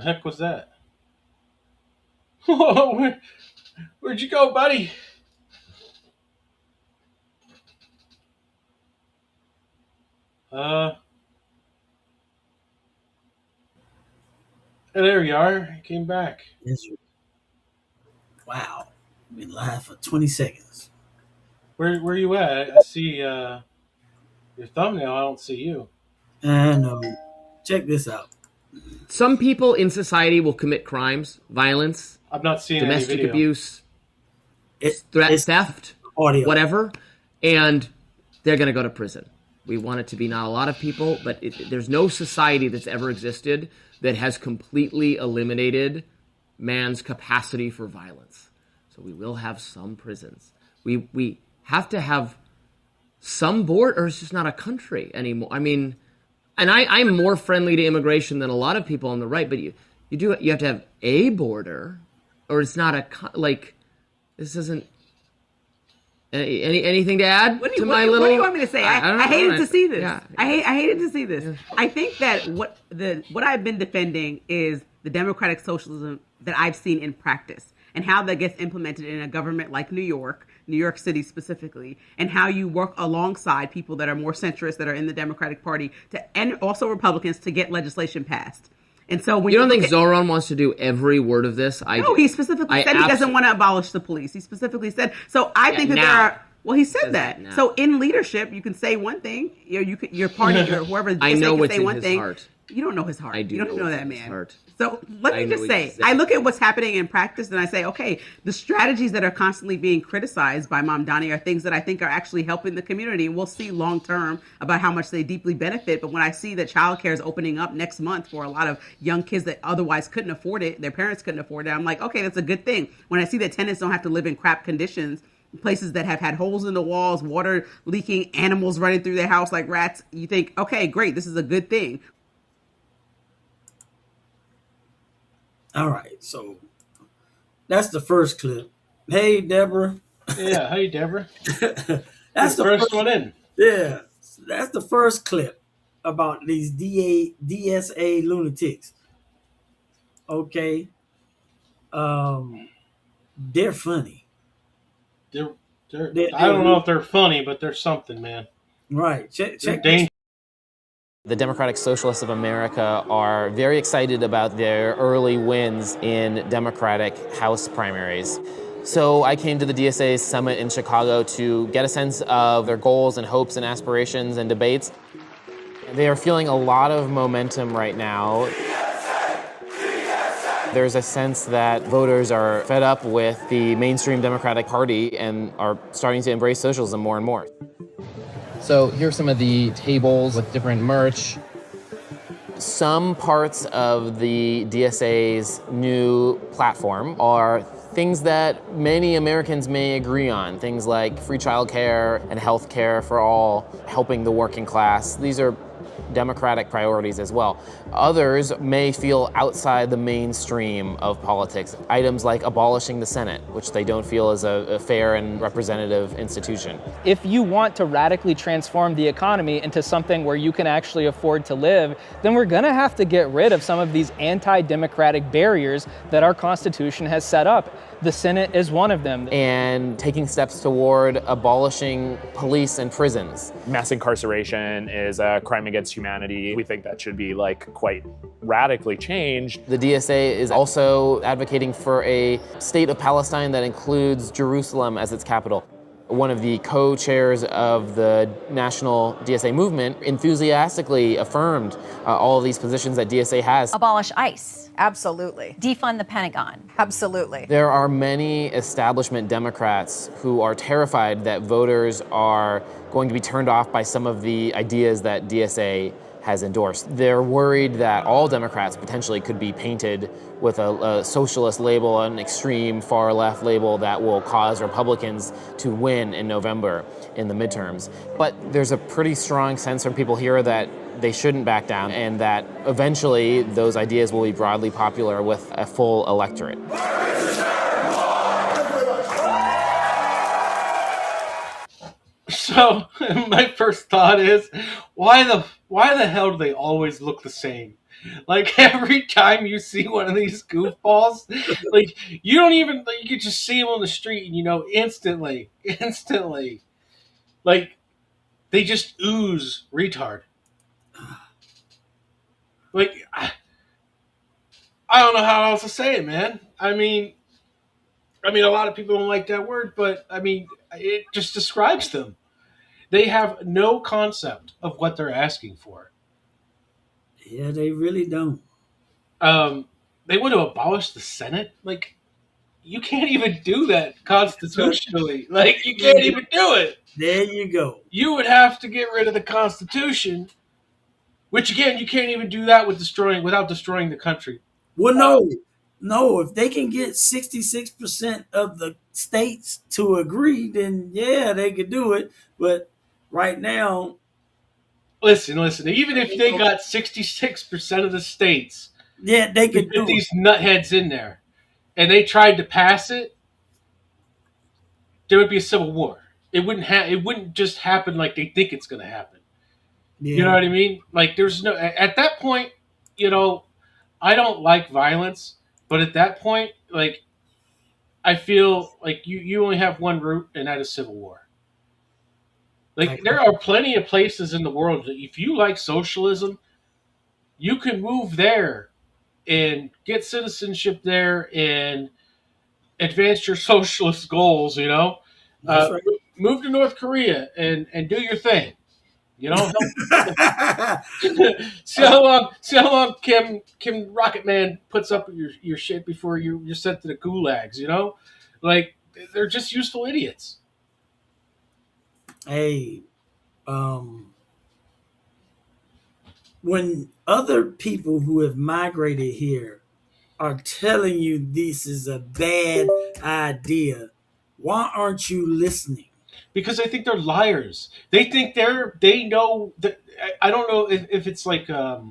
heck was that? Whoa, where'd you go, buddy? Uh, there you are. You came back. Yes, wow. Been live for 20 seconds. Where you at? I see your thumbnail. I don't see you. I know. Check this out. Some people in society will commit crimes, violence, I'm not seeing any domestic video. abuse, It's theft, audio. whatever, and they're going to go to prison. We want it to be not a lot of people, but there's no society that's ever existed that has completely eliminated man's capacity for violence. So we will have some prisons. We have to have some board, or it's just not a country anymore. I mean, and I'm more friendly to immigration than a lot of people on the right, but you have to have a border, or it's not like this isn't. Anything to add What do you little? want me to say? I hated to see this. Yeah. I hated to see this. Yeah. I think that what I've been defending is the democratic socialism that I've seen in practice and how that gets implemented in a government like New York City specifically, and how you work alongside people that are more centrist, that are in the Democratic Party, and also Republicans, to get legislation passed. And so when you don't think Zoran wants to do every word of this? No, he specifically said he doesn't want to abolish the police. He specifically said. So I think that there are. Well, he said that. So in leadership, you can say one thing. Your party or whoever. I know what's say in one his thing. Heart. You don't know his heart. I do. You don't know that man. Heart. So let me just say, I look at what's happening in practice and I say, okay, the strategies that are constantly being criticized by Mamdani are things that I think are actually helping the community. And we'll see long term about how much they deeply benefit. But when I see that childcare is opening up next month for a lot of young kids that otherwise couldn't afford it, their parents couldn't afford it, I'm like, okay, that's a good thing. When I see that tenants don't have to live in crap conditions, places that have had holes in the walls, water leaking, animals running through their house like rats, you think, okay, great, this is a good thing. All right, so that's the first clip. Hey, Deborah. Yeah, hey, Deborah. That's the first one in. Yeah, that's the first clip about these DSA lunatics. Okay, they're funny. I don't know if they're funny, but they're something, man. Right. Check. The Democratic Socialists of America are very excited about their early wins in Democratic House primaries. So I came to the DSA's summit in Chicago to get a sense of their goals and hopes and aspirations and debates. They are feeling a lot of momentum right now. There's a sense that voters are fed up with the mainstream Democratic Party and are starting to embrace socialism more and more. So here's some of the tables with different merch. Some parts of the DSA's new platform are things that many Americans may agree on. Things like free childcare and health care for all, helping the working class. These are Democratic priorities as well. Others may feel outside the mainstream of politics. Items like abolishing the Senate, which they don't feel is a fair and representative institution. If you want to radically transform the economy into something where you can actually afford to live, then we're going to have to get rid of some of these anti-democratic barriers that our Constitution has set up. The Senate is one of them. And taking steps toward abolishing police and prisons. Mass incarceration is a crime against humanity. We think that should be quite radically changed. The DSA is also advocating for a state of Palestine that includes Jerusalem as its capital. One of the co-chairs of the national DSA movement enthusiastically affirmed all of these positions that DSA has. Abolish ICE. Absolutely. Defund the Pentagon. Absolutely. There are many establishment Democrats who are terrified that voters are going to be turned off by some of the ideas that DSA has endorsed. They're worried that all Democrats potentially could be painted with a socialist label, an extreme far left label that will cause Republicans to win in November in the midterms. But there's a pretty strong sense from people here that they shouldn't back down and that eventually those ideas will be broadly popular with a full electorate. So my first thought is, why the hell do they always look the same? Like every time you see one of these goofballs, like you don't even like, you could just see them on the street and you know instantly, like they just ooze retard. Like I don't know how else to say it, man. I mean, a lot of people don't like that word, but I mean, it just describes them. They have no concept of what they're asking for. Yeah, they really don't. Um, they want to abolish the Senate. Like, you can't even do that constitutionally. Like, you can't even do it. There you go. You would have to get rid of the Constitution, which again, you can't even do that without destroying the country. Well, no. If they can get 66% of the states to agree, then yeah, they could do it. But right now, Listen. Even if they got 66% of the states yeah, they to could get do it. these nutheads in there, and they tried to pass it, there would be a civil war. It wouldn't just happen like they think it's going to happen. You know Yeah, what I mean? Like there's no at that point, you know, I don't like violence, but at that point, like I feel like you only have one route, and that is civil war. I, Like there are plenty of places in the world that if you like socialism, you can move there and get citizenship there and advance your socialist goals. You know, that's right. move to North Korea and do your thing. You know, see how long Kim Rocket Man puts up with your shit before you're sent to the gulags. You know, like they're just useful idiots. Hey, when other people who have migrated here are telling you this is a bad idea, why aren't you listening? Because I think they're liars. They think they know that. I don't know if it's like a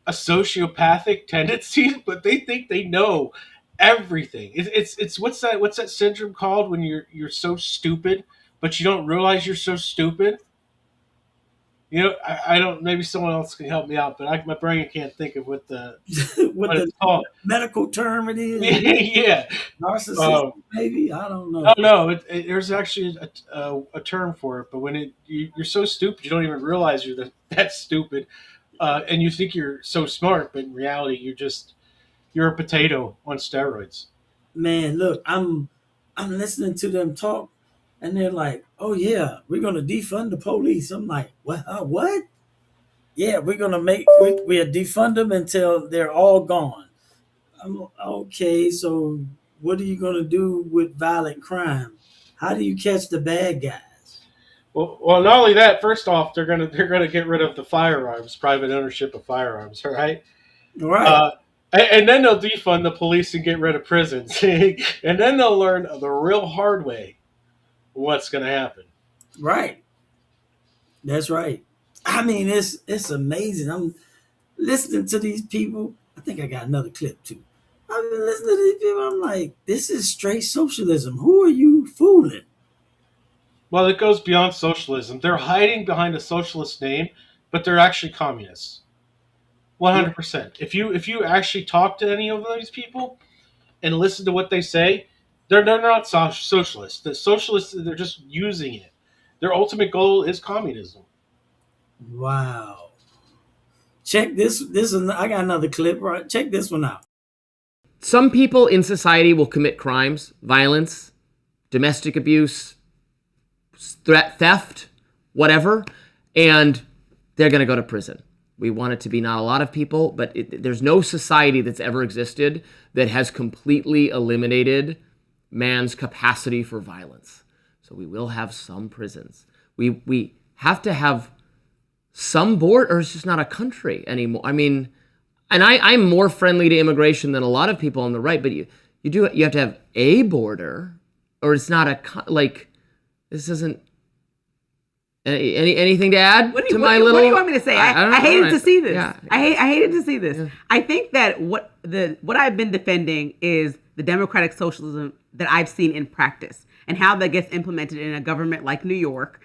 sociopathic tendency, but they think they know everything. It's what's that syndrome called when you're so stupid, but you don't realize you're so stupid. You know, I don't. Maybe someone else can help me out, but my brain can't think of What what the it's called. medical term it is? Yeah. Narcissism, maybe? I don't know. Oh no, there's actually a term for it. But when you're so stupid, you don't even realize you're that stupid, and you think you're so smart, but in reality, you're a potato on steroids. Man, look, I'm listening to them talk, and they're like, "Oh yeah, we're gonna defund the police." I'm like, "What? What? Yeah, we're gonna we'll defund them until they're all gone." I'm okay. So, what are you gonna do with violent crime? How do you catch the bad guys? Well, not only that. First off, they're gonna get rid of the firearms, private ownership of firearms. All right. Right, Uh, and then they'll defund the police and get rid of prisons, and then they'll learn the real hard way what's going to happen. right. That's right. I mean, it's amazing. I'm listening to these people. I think I got another clip too. I've been listening to these people. I'm like, this is straight socialism. Who are you fooling? Well, it goes beyond socialism. They're hiding behind a socialist name, but they're actually communists. 100%. If you actually talk to any of these people and listen to what they say, they're not socialists. The socialists, they're just using it. Their ultimate goal is communism. Wow. Check this. I got another clip. Right. Check this one out. Some people in society will commit crimes, violence, domestic abuse, theft, whatever, and they're going to go to prison. We want it to be not a lot of people, but there's no society that's ever existed that has completely eliminated man's capacity for violence. So we will have some prisons. We have to have some board, or it's just not a country anymore. I mean, and I'm more friendly to immigration than a lot of people on the right, but you have to have a border, or it's not like this isn't. Anything to add What to do my you, little? what do you want me to say? I hated to see this. Yeah. I hated to see this. Yeah. I think that what I've been defending is the democratic socialism that I've seen in practice. and how that gets implemented in a government like New York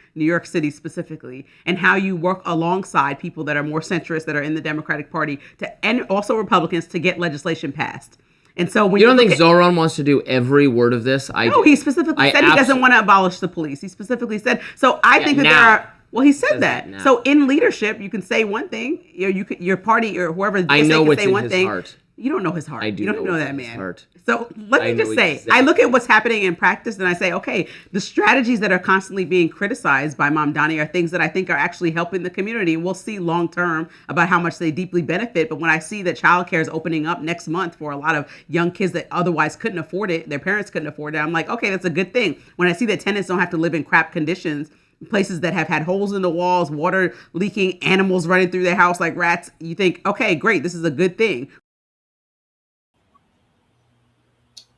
City specifically, and how you work alongside people that are more centrist, that are in the Democratic Party, and also Republicans, to get legislation passed. And so when you don't think Zoran wants to do every word of this? No, he specifically said he doesn't want to abolish the police. He specifically said. So I think that there are. Well, he said that. So in leadership, you can say one thing. Your party or whoever. I know what's say in one his thing. heart. You don't know his heart. I do. You don't know that man. Heart. So let me just say, I look at what's happening in practice and I say, okay, the strategies that are constantly being criticized by Mom Donnie are things that I think are actually helping the community. We'll see long term about how much they deeply benefit. But when I see that childcare is opening up next month for a lot of young kids that otherwise couldn't afford it, their parents couldn't afford it, I'm like, okay, that's a good thing. When I see that tenants don't have to live in crap conditions, places that have had holes in the walls, water leaking, animals running through their house like rats, you think, okay, great, this is a good thing.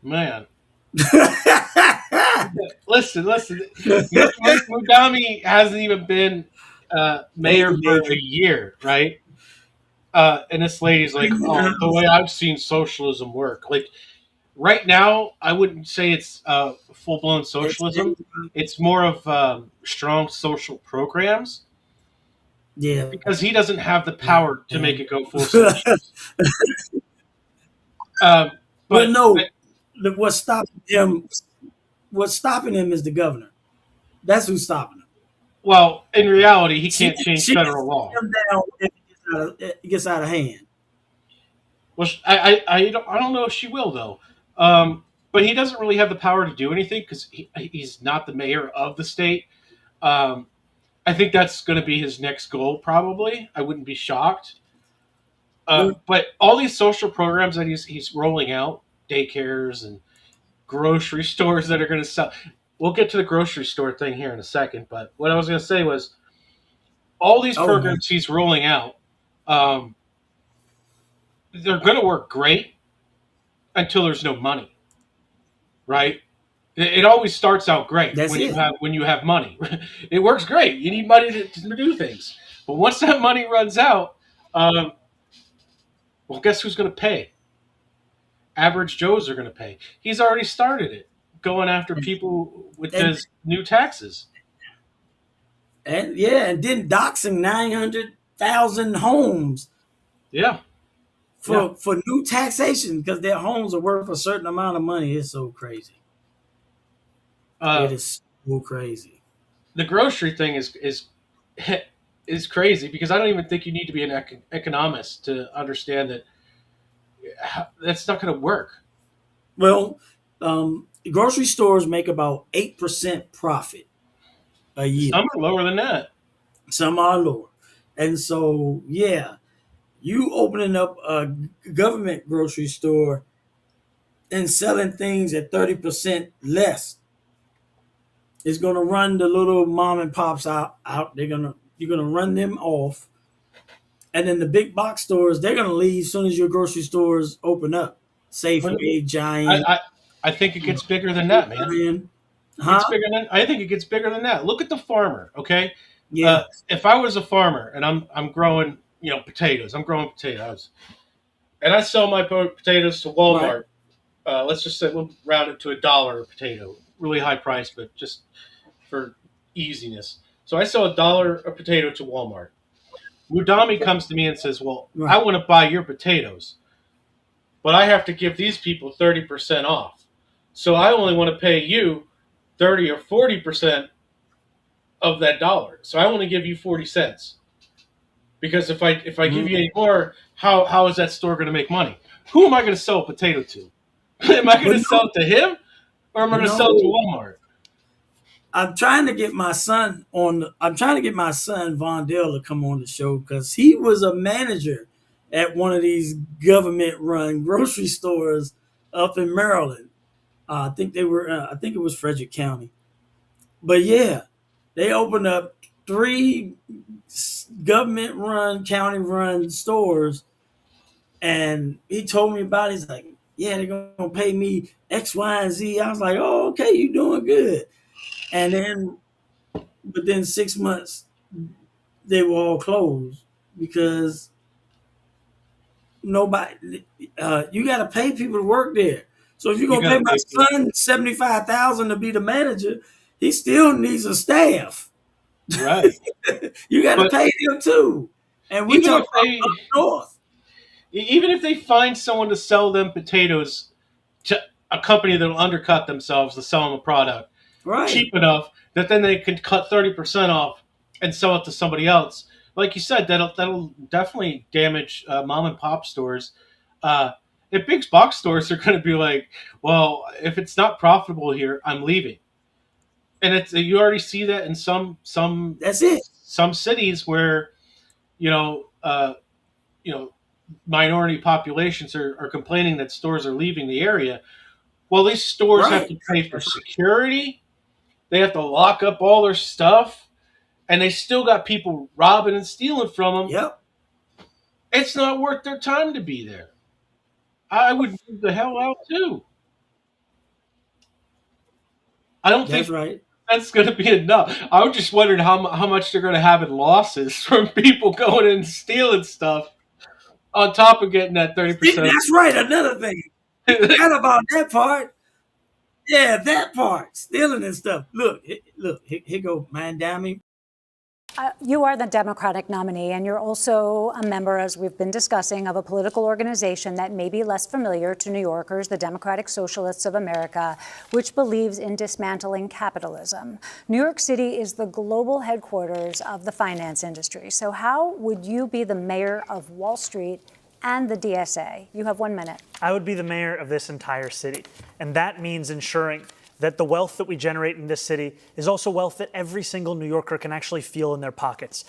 Man. listen. Mudami hasn't even been mayor for a year, right? And this lady's like, oh, the way I've seen socialism work. Like, right now, I wouldn't say it's full-blown socialism. It's more of strong social programs. Yeah. Because he doesn't have the power to make it go full socialist. But no, what's stopping him is the governor. That's who's stopping him. Well, in reality, he can't change federal law. Him down if it gets out of hand. Well, I don't know if she will, though. But he doesn't really have the power to do anything because he's not the mayor of the state. I think that's going to be his next goal, probably. I wouldn't be shocked. But all these social programs that he's rolling out, daycares and grocery stores that are going to sell. We'll get to the grocery store thing here in a second. But what I was going to say was all these programs he's rolling out, they're going to work great until there's no money, right? It always starts out great when you have money. It works great. You need money to do things. But once that money runs out, well, guess who's going to pay? Average Joes are going to pay. He's already started it, going after people with his new taxes. And then doxing 900,000 homes. Yeah. For new taxation because their homes are worth a certain amount of money. It's so crazy. It is so crazy. The grocery thing is crazy because I don't even think you need to be an economist to understand that that's not going to work. Well, grocery stores make about 8% profit a year. Some are lower than that. Some are lower. And so, you opening up a government grocery store and selling things at 30% less is going to run the little mom and pops out. You're going to run them off. And then the big box stores, they're going to leave as soon as your grocery stores open up. Safeway, Giant. I think it gets bigger than that, man. I think it gets bigger than that. Look at the farmer, okay? Yeah. If I was a farmer and I'm growing, potatoes, I'm growing potatoes, and I sell my potatoes to Walmart. Right. Let's just say we'll round it to $1 a potato. Really high price, but just for easiness. So I sell $1 a potato to Walmart. Mudami comes to me and says, well, I want to buy your potatoes, but I have to give these people 30% off. So I only want to pay you 30 or 40% of that dollar. So I want to give you 40 cents. Because if I give you any more, how is that store going to make money? Who am I going to sell a potato to? Am I going to sell it to him or am I going to sell it to Walmart? I'm trying to get my son Vondell to come on the show because he was a manager at one of these government-run grocery stores up in Maryland. I think it was Frederick County. But they opened up 3 government-run, county-run stores, and he told me about it. He's like, they're going to pay me X, Y, and Z. I was like, oh, okay, you're doing good. And then 6 months, they were all closed because nobody, you got to pay people to work there. So if you're You gonna got pay to my pay for it. son $75,000 to be the manager, he still needs a staff. Right. You got to But pay him too. And we even talk if about up north, even if they find someone to sell them potatoes to a company that'll undercut themselves to sell them a product right? cheap enough that then they can cut 30% off and sell it to somebody else. Like you said, that'll definitely damage mom and pop stores. Uh, if big box stores are going to be like, well, if it's not profitable here, I'm leaving. And it's you already see that in That's it. some cities where you know you know minority populations are complaining that stores are leaving the area. Well, these stores have Right. to pay for security. They have to lock up all their stuff, and they still got people robbing and stealing from them. Yep. It's not worth their time to be there. I would move the hell out too. I don't That's think right. that's going to be enough. I was just wondering how much they're going to have in losses from people going in and stealing stuff on top of getting that 30%. That's right. Another thing. Forgot about that part. Yeah, that part. Stealing and stuff. Look, here go Mandami. You are the Democratic nominee, and you're also a member, as we've been discussing, of a political organization that may be less familiar to New Yorkers, the Democratic Socialists of America, which believes in dismantling capitalism. New York City is the global headquarters of the finance industry. So how would you be the mayor of Wall Street and the DSA? You have 1 minute. I would be the mayor of this entire city, and that means ensuring that the wealth that we generate in this city is also wealth that every single New Yorker can actually feel in their pockets.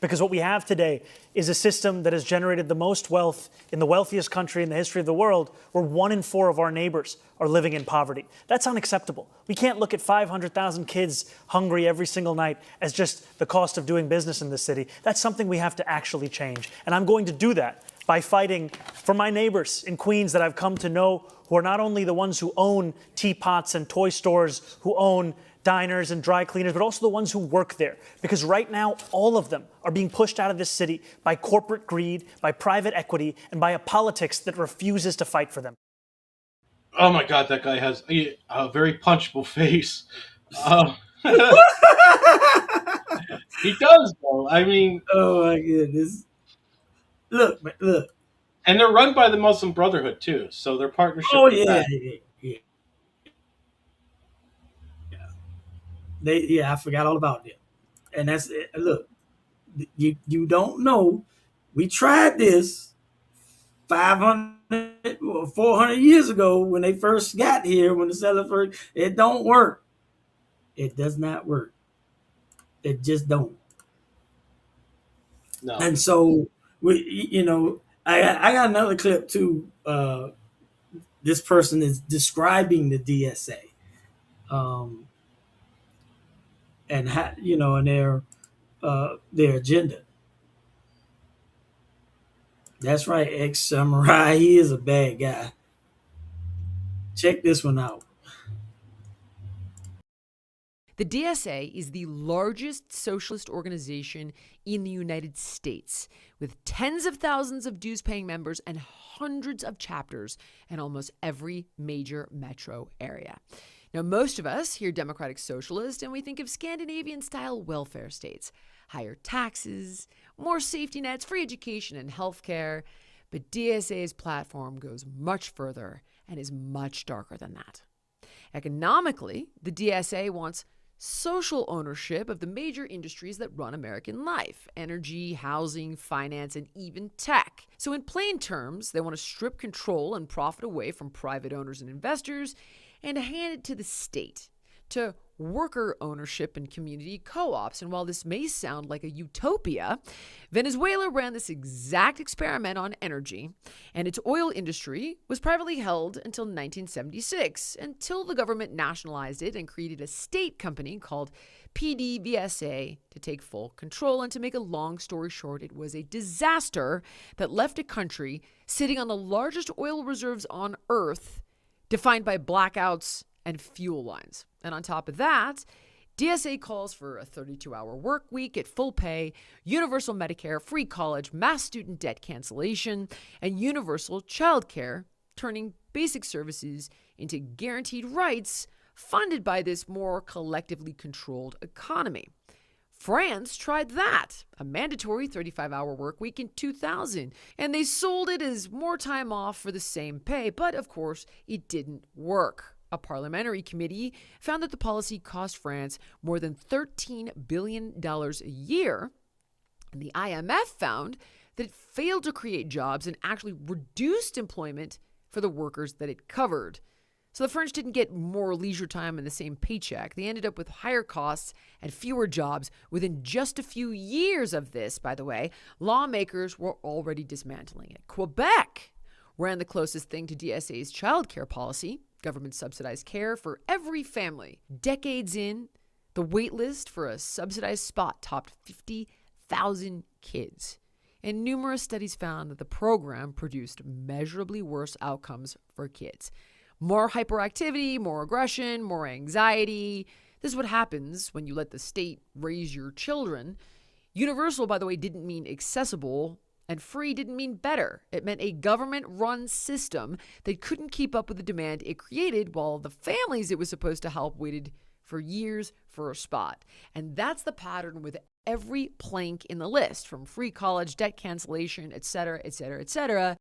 Because what we have today is a system that has generated the most wealth in the wealthiest country in the history of the world, where 1 in 4 of our neighbors are living in poverty. That's unacceptable. We can't look at 500,000 kids hungry every single night as just the cost of doing business in this city. That's something we have to actually change. And I'm going to do that by fighting for my neighbors in Queens that I've come to know, who are not only the ones who own teapots and toy stores, who own diners and dry cleaners, but also the ones who work there. Because right now, all of them are being pushed out of this city by corporate greed, by private equity, and by a politics that refuses to fight for them. Oh my God, that guy has a very punchable face. He does, though. I mean, Oh my goodness. Look. and they're run by the Muslim Brotherhood too, so their partnership. Oh with yeah, that. yeah. I forgot all about them. And that's it. Look, you don't know. We tried this 500 or 400 years ago when they first got here, when the settlers first. It don't work. It does not work. It just don't. No. And so I got another clip too. This person is describing the DSA, and and their agenda. That's right, ex-samurai. He is a bad guy. Check this one out. The DSA is the largest socialist organization in the United States, with tens of thousands of dues-paying members and hundreds of chapters in almost every major metro area. Now, most of us hear Democratic Socialist and we think of Scandinavian-style welfare states, higher taxes, more safety nets, free education and healthcare. But DSA's platform goes much further and is much darker than that. Economically, the DSA wants social ownership of the major industries that run American life: energy, housing, finance, and even tech. So in plain terms, they want to strip control and profit away from private owners and investors and hand it to the state, to worker ownership and community co-ops. And while this may sound like a utopia, Venezuela ran this exact experiment on energy, and its oil industry was privately held until 1976, until the government nationalized it and created a state company called PDVSA to take full control. And to make a long story short, it was a disaster that left a country sitting on the largest oil reserves on Earth, defined by blackouts and fuel lines. And on top of that, DSA calls for a 32-hour work week at full pay, universal Medicare, free college, mass student debt cancellation, and universal child care, turning basic services into guaranteed rights funded by this more collectively controlled economy. France tried that, a mandatory 35-hour work week in 2000, and they sold it as more time off for the same pay, but of course, it didn't work. A parliamentary committee found that the policy cost France more than $13 billion a year, and the IMF found that it failed to create jobs and actually reduced employment for the workers that it covered. So the French didn't get more leisure time and the same paycheck. They ended up with higher costs and fewer jobs. Within just a few years of this, by the way, lawmakers were already dismantling it. Quebec ran the closest thing to DSA's child care policy, government-subsidized care for every family. Decades in, the wait list for a subsidized spot topped 50,000 kids. And numerous studies found that the program produced measurably worse outcomes for kids. More hyperactivity, more aggression, more anxiety. This is what happens when you let the state raise your children. Universal, by the way, didn't mean accessible, and free didn't mean better. It meant a government-run system that couldn't keep up with the demand it created, while the families it was supposed to help waited for years for a spot. And that's the pattern with every plank in the list, from free college, debt cancellation, et cetera, et cetera, et cetera.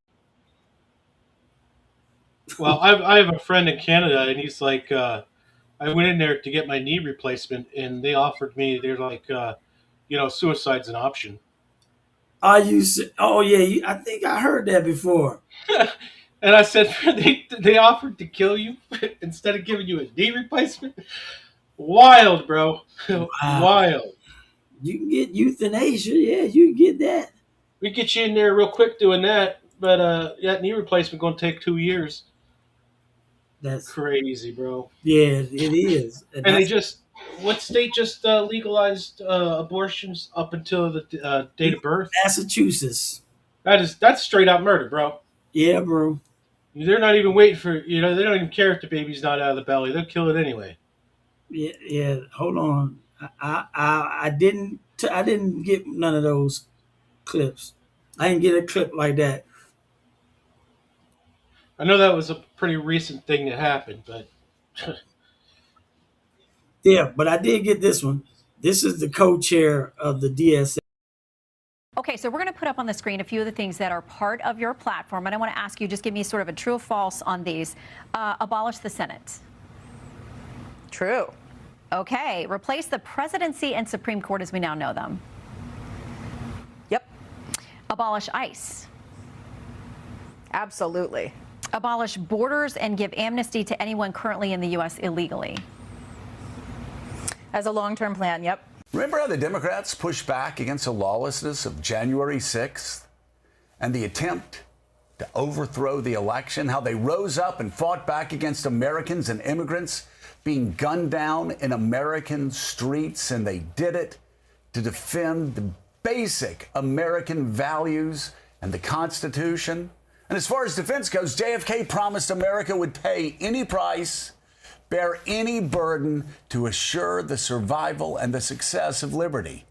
Well, I have a friend in Canada, and he's like, I went in there to get my knee replacement, and they offered me, they're like, suicide's an option. Are you? Oh yeah, I think I heard that before. And I said, they offered to kill you instead of giving you a knee replacement? Wild, bro. Wow. Wild. You can get euthanasia. Yeah, you can get that. We get you in there real quick doing that, but that knee replacement going to take 2 years. That's crazy, bro. Yeah, it is. And they what state just legalized abortions up until the date of birth? Massachusetts. That's straight out murder, bro. Yeah, bro. They're not even waiting for, they don't even care if the baby's not out of the belly. They'll kill it anyway. Yeah. Hold on. I didn't get none of those clips. I didn't get a clip like that. I know that was a pretty recent thing that happened, but yeah, but I did get this one. This is the co-chair of the DSA. Okay, so we're going to put up on the screen a few of the things that are part of your platform, and I want to ask you, just give me sort of a true or false on these. Abolish the Senate. True. Okay, replace the presidency and Supreme Court as we now know them. Yep. Abolish ICE. Absolutely. Abolish borders and give amnesty to anyone currently in the U.S. illegally. As a long-term plan, yep. Remember how the Democrats pushed back against the lawlessness of January 6th and the attempt to overthrow the election? How they rose up and fought back against Americans and immigrants being gunned down in American streets, and they did it to defend the basic American values and the Constitution. And as far as defense goes, JFK promised America would pay any price, bear any burden to assure the survival and the success of liberty.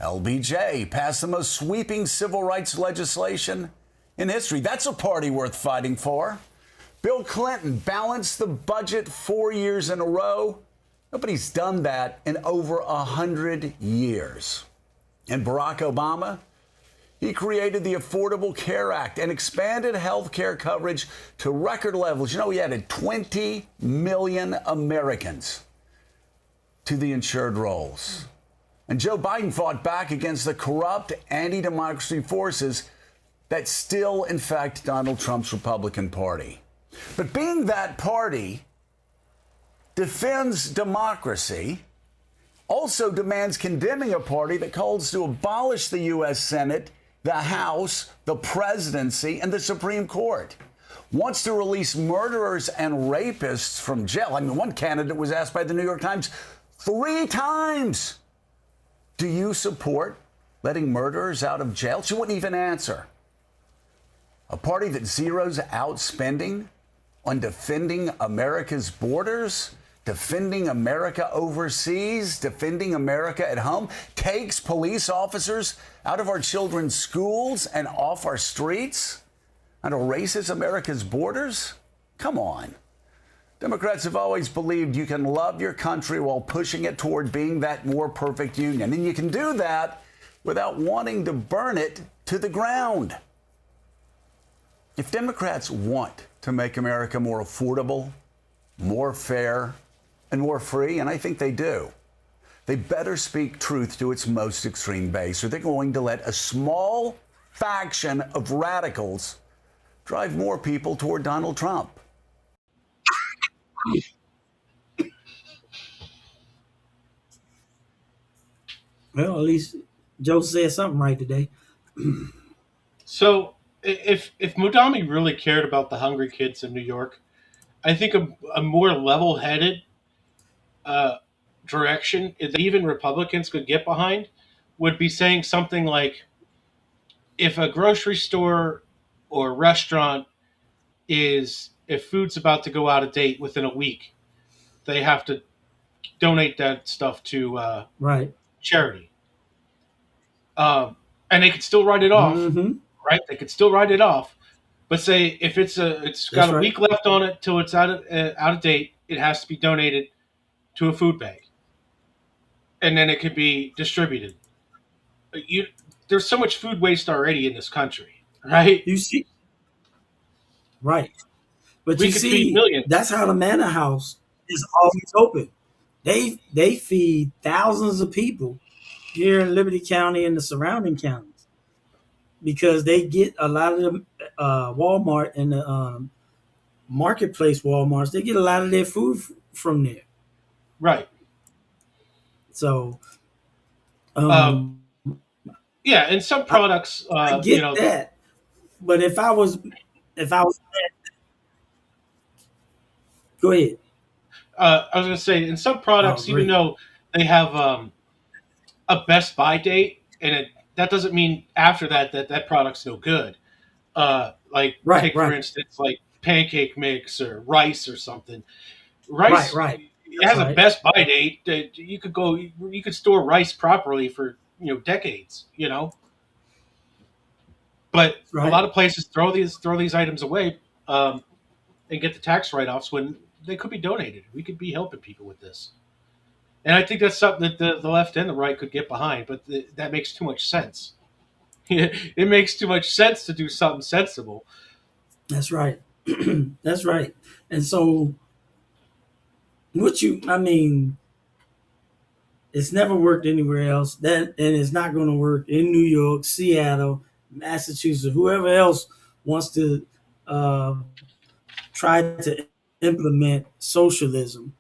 LBJ passed the most sweeping civil rights legislation in history. That's a party worth fighting for. Bill Clinton balanced the budget 4 years in a row. Nobody's done that in over 100 years. And Barack Obama, he created the Affordable Care Act and expanded health care coverage to record levels. He added 20 million Americans to the insured rolls. And Joe Biden fought back against the corrupt anti-democracy forces that still infect Donald Trump's Republican Party. But being that party defends democracy, also demands condemning a party that calls to abolish the U.S. Senate, the House, the presidency, and the Supreme Court. Wants to release murderers and rapists from jail. One candidate was asked by the New York Times 3 times, do you support letting murderers out of jail? She wouldn't even answer. A party that zeroes out spending on defending America's borders defending America overseas, defending America at home, takes police officers out of our children's schools and off our streets, and erases America's borders? Come on. Democrats have always believed you can love your country while pushing it toward being that more perfect union. And you can do that without wanting to burn it to the ground. If Democrats want to make America more affordable, more fair, and more free, and I think they do, they better speak truth to its most extreme base, or they're going to let a small faction of radicals drive more people toward Donald Trump. Well, at least Joe said something right today. So if Mudami really cared about the hungry kids in New York, I think a more level-headed direction that even Republicans could get behind would be saying something like, if a grocery store or restaurant if food's about to go out of date within a week, they have to donate that stuff to Right. charity. And they could still write it off, right? They could still write it off, but say if it's got a week left on it till it's out of date, it has to be donated to a food bank, and then it could be distributed. There's so much food waste already in this country, right? You see, right? But We you could see, feed millions. that's how the Manor House is always open. They feed thousands of people here in Liberty County and the surrounding counties because they get a lot of the Walmart and the marketplace Walmarts. They get a lot of their food from there. Right. So, yeah, and some products, I get that. But if I was, go ahead. I was going to say, in some products, even though they have a best buy date, and that doesn't mean after that product's no good. Take for instance, like pancake mix or rice or something. Rice, it has a best buy date. You could store rice properly for decades. But a lot of places throw these items away and get the tax write-offs when they could be donated. We could be helping people with this. And I think that's something that the left and the right could get behind, but that makes too much sense. It makes too much sense to do something sensible. That's right. That's right. And so, it's never worked anywhere else. And it's not going to work in New York, Seattle, Massachusetts, whoever else wants to try to implement socialism,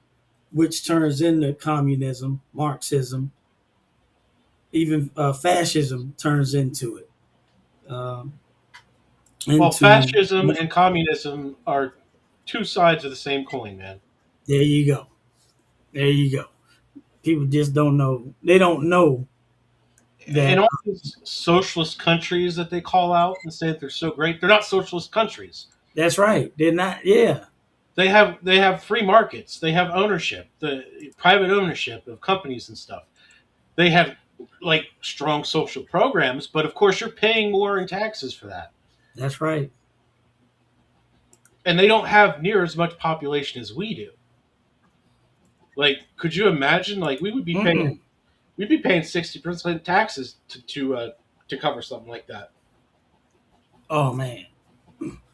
which turns into communism, Marxism, even fascism turns into it. Well, fascism and communism are two sides of the same coin, man. There you go. There you go. People just don't know. They don't know that. And all these socialist countries that they call out and say that they're so great, they're not socialist countries. That's right. They're not. Yeah. They have free markets. They have ownership, the private ownership of companies and stuff. They have strong social programs, but of course you're paying more in taxes for that. That's right. And they don't have near as much population as we do. Could you imagine? We would be paying, we'd be paying 60% taxes to cover something like that. Oh man.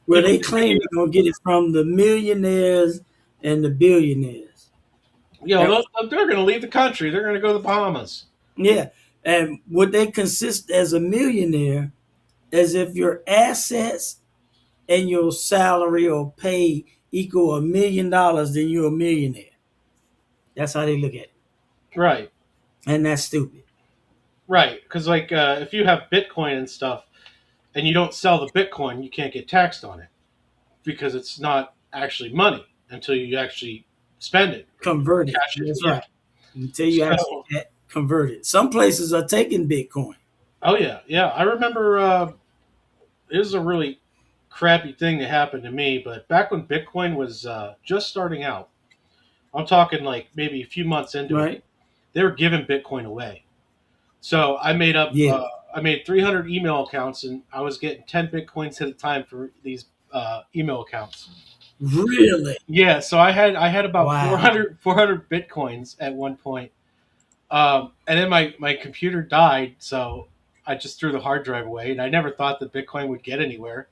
Well, they claim they're gonna get it from the millionaires and the billionaires. They're going to leave the country. They're going to go to the Bahamas. Yeah, and would they consist as a millionaire as if your assets and your salary or pay equal $1 million, then you're a millionaire. That's how they look at it. Right. And that's stupid. Right, because if you have Bitcoin and stuff, and you don't sell the Bitcoin, you can't get taxed on it because it's not actually money until you actually spend it. Convert it. That's right. Until you actually convert it. Some places are taking Bitcoin. Oh, yeah. Yeah. I remember it was a really crappy thing that happened to me, but back when Bitcoin was just starting out, I'm talking like maybe a few months into it. Right. They were giving Bitcoin away. So I made up. Yeah. I made 300 email accounts, and I was getting 10 Bitcoins at a time for these email accounts. Really? Yeah. So I had about Wow. 400 Bitcoins at one point. And then my computer died, so I just threw the hard drive away, and I never thought that Bitcoin would get anywhere.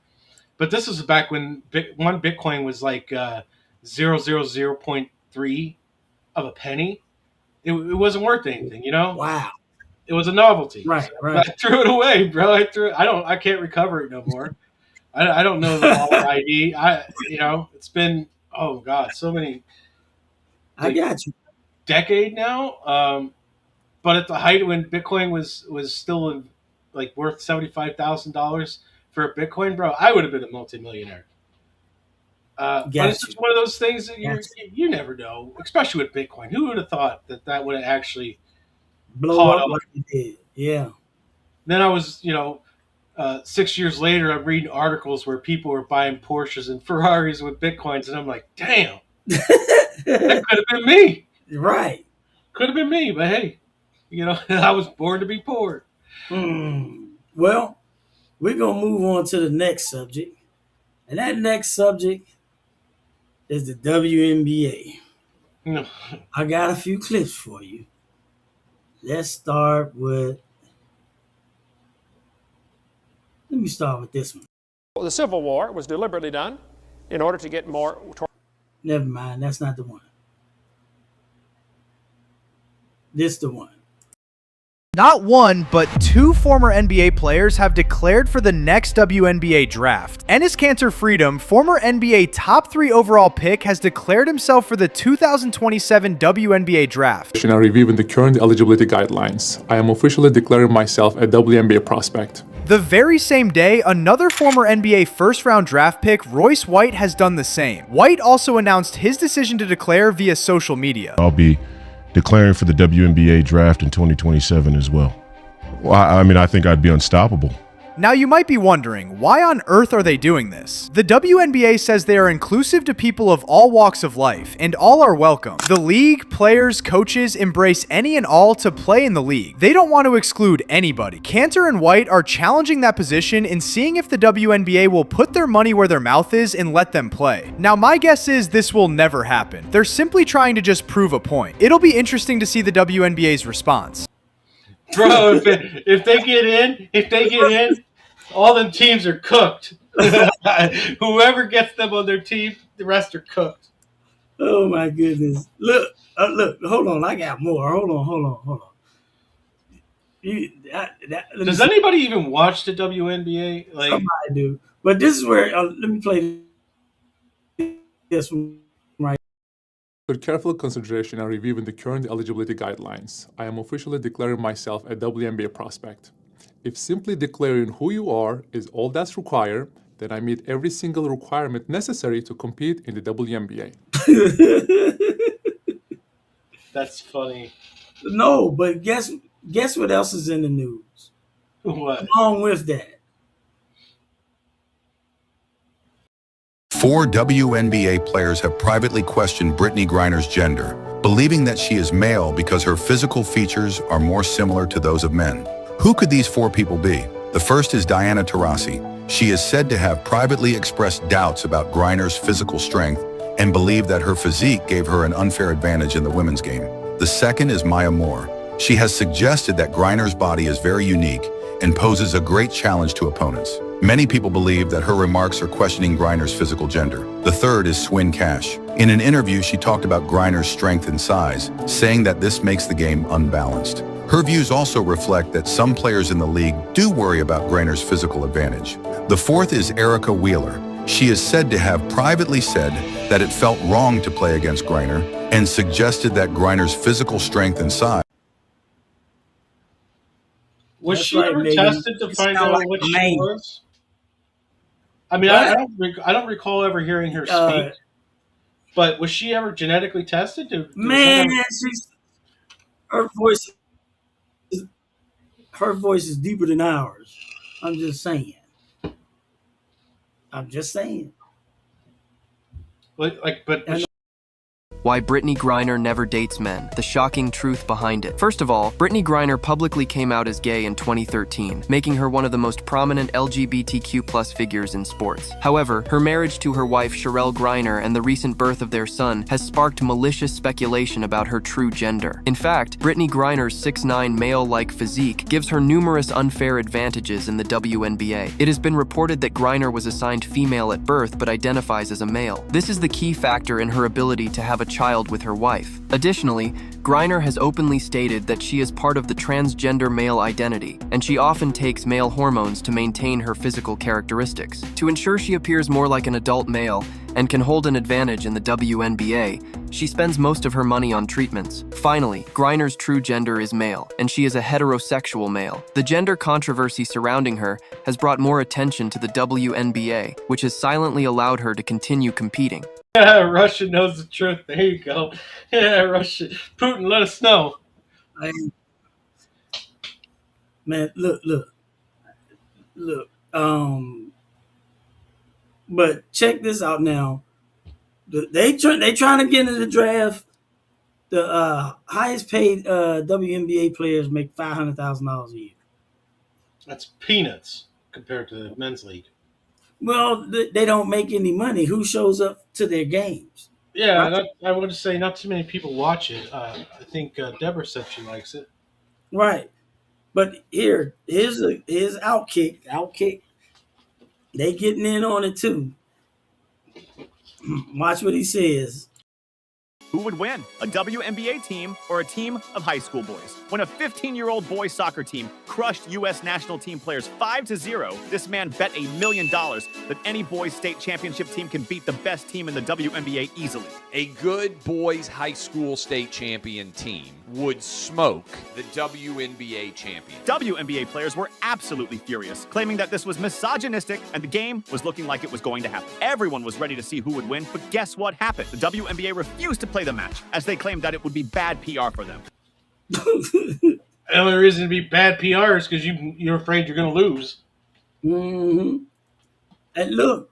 But this was back when one Bitcoin was like 0.3 of a penny. It wasn't worth anything, you know. Wow. It was a novelty. Right, So right. I threw it away, bro. I can't recover it no more. I don't know the wallet ID. It's been, oh god, so many. I got you. Decade now. But at the height when Bitcoin was still like worth $75,000 for a Bitcoin, bro, I would have been a multimillionaire. But it's Got you. just one of those things that Got you never know, especially with Bitcoin. Who would have thought that would have actually Blow caught up on? like it did. Yeah. Then I was, 6 years later, I'm reading articles where people were buying Porsches and Ferraris with Bitcoins, and I'm like, damn, that could have been me. Right. Could have been me, but hey, I was born to be poor. Well, we're going to move on to the next subject. And that next subject is the WNBA. No. I got a few clips for you. Let's start with. Let me start with this one. The Civil War was deliberately done in order to get more. Never mind, that's not the one. This the one. Not one, but two former NBA players have declared for the next WNBA draft. Enes Kanter Freedom, former NBA top 3 overall pick, has declared himself for the 2027 WNBA draft. Now reviewing the current eligibility guidelines, I am officially declaring myself a WNBA prospect. The very same day, another former NBA first-round draft pick, Royce White, has done the same. White also announced his decision to declare via social media. I'll be declaring for the WNBA draft in 2027 as well. Well, I mean, I think I'd be unstoppable. Now you might be wondering, why on earth are they doing this? The WNBA says they are inclusive to people of all walks of life, and all are welcome. The league, players, coaches embrace any and all to play in the league. They don't want to exclude anybody. Kanter and White are challenging that position and seeing if the WNBA will put their money where their mouth is and let them play. Now my guess is this will never happen. They're simply trying to just prove a point. It'll be interesting to see the WNBA's response. Bro, if they get in, all them teams are cooked. Whoever gets them on their team, the rest are cooked. Oh my goodness! Look, hold on, I got more. Hold on. Does anybody even watch the WNBA? Like, somebody do, but this is where let me play this one right. With careful consideration and reviewing the current eligibility guidelines, I am officially declaring myself a WNBA prospect. If simply declaring who you are is all that's required, then I meet every single requirement necessary to compete in the WNBA. That's funny. No, but guess what else is in the news? What? Along with that. 4 WNBA players have privately questioned Brittany Griner's gender, believing that she is male because her physical features are more similar to those of men. Who could these 4 people be? The first is Diana Taurasi. She is said to have privately expressed doubts about Griner's physical strength and believed that her physique gave her an unfair advantage in the women's game. The second is Maya Moore. She has suggested that Griner's body is very unique and poses a great challenge to opponents. Many people believe that her remarks are questioning Griner's physical gender. The third is Swin Cash. In an interview, she talked about Griner's strength and size, saying that this makes the game unbalanced. Her views also reflect that some players in the league do worry about Griner's physical advantage. The fourth is Erica Wheeler. She is said to have privately said that it felt wrong to play against Griner and suggested that Griner's physical strength and size. Was That's she right, ever baby. tested to You find sound out like what a she man. was? I mean, I don't recall ever hearing her speak. But was she ever genetically tested? Man, her voice is deeper than ours. I'm just saying. But Why Brittany Griner Never Dates Men, the shocking truth behind it. First of all, Brittany Griner publicly came out as gay in 2013, making her one of the most prominent LGBTQ+ figures in sports. However, her marriage to her wife Sherelle Griner and the recent birth of their son has sparked malicious speculation about her true gender. In fact, Brittany Griner's 6'9" male-like physique gives her numerous unfair advantages in the WNBA. It has been reported that Griner was assigned female at birth but identifies as a male. This is the key factor in her ability to have a child with her wife. Additionally, Griner has openly stated that she is part of the transgender male identity, and she often takes male hormones to maintain her physical characteristics. To ensure she appears more like an adult male and can hold an advantage in the WNBA, she spends most of her money on treatments. Finally, Griner's true gender is male, and she is a heterosexual male. The gender controversy surrounding her has brought more attention to the WNBA, which has silently allowed her to continue competing. Yeah, Russia knows the truth. There you go. Yeah, Russia. Putin, let us know. Man, look. But check this out now. They trying to get into the draft. The highest paid WNBA players make $500,000 a year. That's peanuts compared to the men's league. Well, they don't make any money. Who shows up to their games? Yeah, I would say not too many people watch it. I think Deborah said she likes it. Right. But here's Outkick. Outkick. They getting in on it too. Watch what he says. Who would win, a WNBA team or a team of high school boys? When a 15-year-old boys soccer team crushed U.S. national team players 5-0, this man bet $1 million that any boys state championship team can beat the best team in the WNBA easily. A good boys high school state champion team would smoke the WNBA champion. WNBA players were absolutely furious, claiming that this was misogynistic and the game was looking like it was going to happen. Everyone was ready to see who would win, but guess what happened? The WNBA refused to play the match, as they claimed that it would be bad PR for them. The only reason to be bad PR is because you're afraid you're going to lose. Mm-hmm. And look,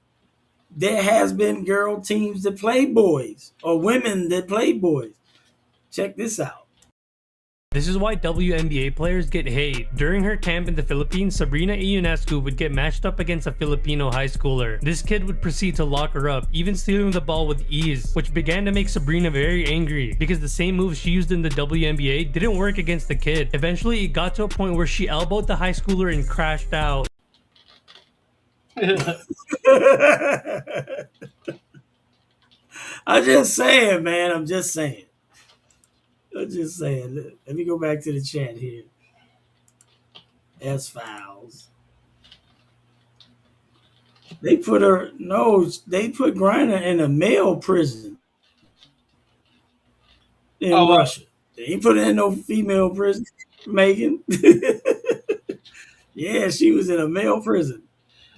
there has been girl teams that play boys or women that play boys. Check this out. This is why WNBA players get hate. During her camp in the Philippines, Sabrina Ionescu would get matched up against a Filipino high schooler. This kid would proceed to lock her up, even stealing the ball with ease, which began to make Sabrina very angry because the same moves she used in the WNBA didn't work against the kid. Eventually, it got to a point where she elbowed the high schooler and crashed out. I'm just saying, man. I'm just saying. Look, let me go back to the chat here. S-Files. They put Griner in a male prison in Russia. They ain't put her in no female prison, Megan. Yeah, she was in a male prison.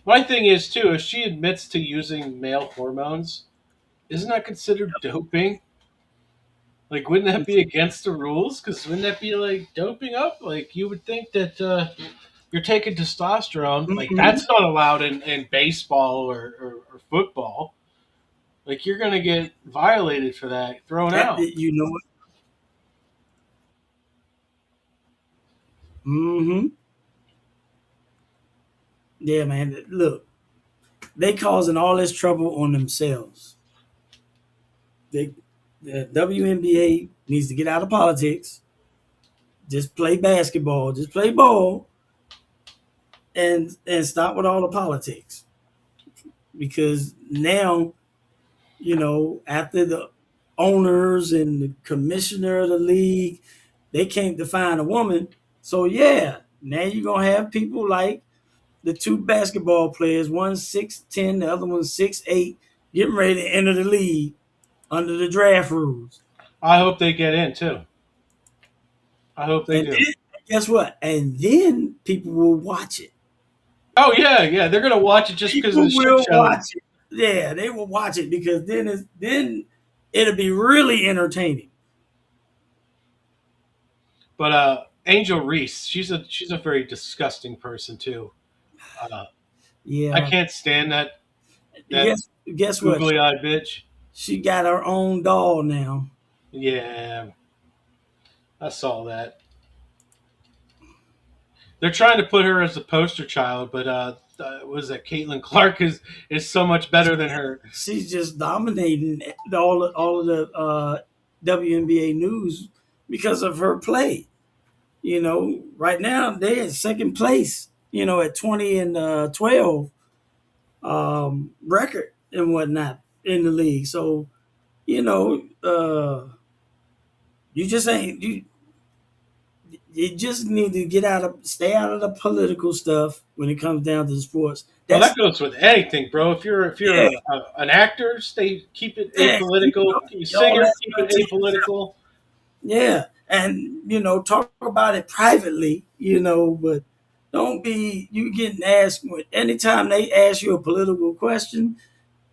My thing is, too, if she admits to using male hormones, isn't that considered doping? Like, wouldn't that be against the rules? Because wouldn't that be, like, doping up? Like, you would think that you're taking testosterone. Mm-hmm. Like, that's not allowed in baseball or football. Like, you're going to get violated for that, thrown out. You know what? Mm-hmm. Yeah, man. Look, they causing all this trouble on themselves. The WNBA needs to get out of politics. Just play basketball. Just play ball. And stop with all the politics. Because now, you know, after the owners and the commissioner of the league, they can't define a woman. So, yeah, now you're going to have people like the two basketball players, one 6'10", the other one 6'8", getting ready to enter the league under the draft rules. I hope they get in, too. I hope they do. Then, guess what? And then people will watch it. Oh, yeah. They're going to watch it just because of the shit show. Watch it. Yeah, they will watch it because then it'll be really entertaining. But Angel Reese, she's a very disgusting person, too. Yeah. I can't stand that guess what? Googly-eyed bitch. She got her own doll now. Yeah, I saw that. They're trying to put her as a poster child, but was that Caitlin Clark is so much better than her. She's just dominating all of the WNBA news because of her play. You know, right now they're in second place. You know, at 20-12 record and whatnot in the league. So you know, you just ain't you. You just need to stay out of the political stuff when it comes down to the sports. Well, that goes with anything, bro. If you're Yeah, an actor, keep it yeah, apolitical. You all singer, that keep stuff it to yourself. apolitical. Yeah, and talk about it privately. But don't be you getting asked anytime they ask you a political question.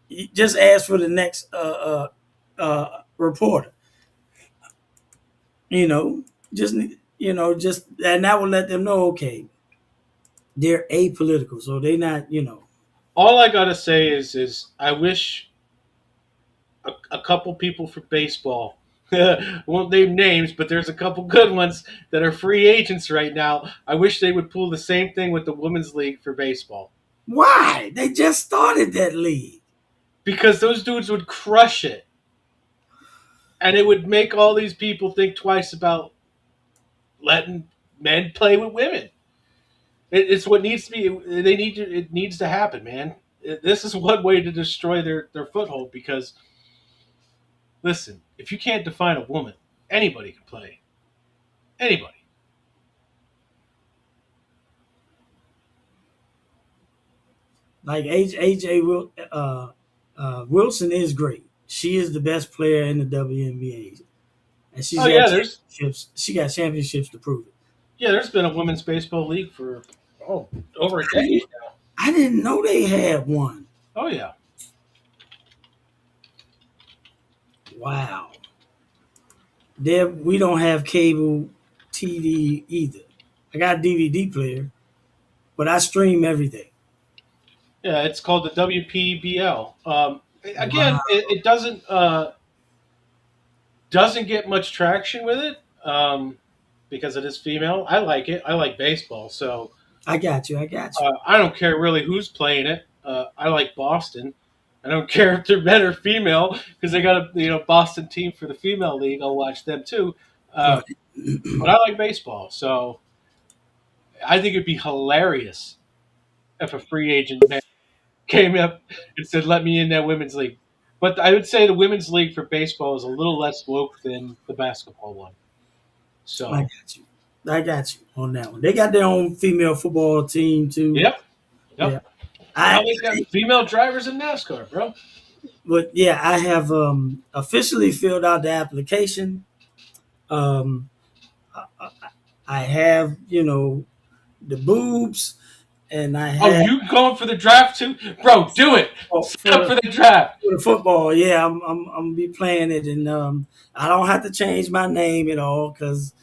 You just ask for the next reporter. You know, just and that will let them know. Okay, they're apolitical, so they not. All I gotta say is I wish a couple people for baseball. Won't name names, but there's a couple good ones that are free agents right now. I wish they would pull the same thing with the women's league for baseball Why? They just started that league. because those dudes would crush it, and it would make all these people think twice about letting men play with women. It's what needs to be. They need to. It needs to happen, man. This is one way to destroy their foothold because listen, if you can't define a woman, anybody can play. Anybody. Like Wilson is great. She is the best player in the WNBA, and Oh yeah, there's She got championships to prove it. there's been a women's baseball league for over a decade now. I didn't know they had one. Oh yeah. Wow. We don't have cable TV either. I got a DVD player, but I stream everything. Yeah, it's called the WPBL. Again, Wow. it doesn't get much traction with it because it is female. I like it. I like baseball, so I got you. I don't care really who's playing it. I like Boston. I don't care if they're men or female because they got a Boston team for the female league. I'll watch them too. But I like baseball, so I think it'd be hilarious if a free agent man came up and said, "Let me in that women's league." But I would say the women's league for baseball is a little less woke than the basketball one. So I got you on that one. They got their own female football team too. Yep. Yeah. Now they got female drivers in NASCAR, bro. But yeah, I have officially filled out the application. Um, I have, the boobs, and I have. Oh, you going for the draft too, bro? Do it. Sign up for the draft. For the football, yeah, I'm gonna be playing it, and I don't have to change my name at all because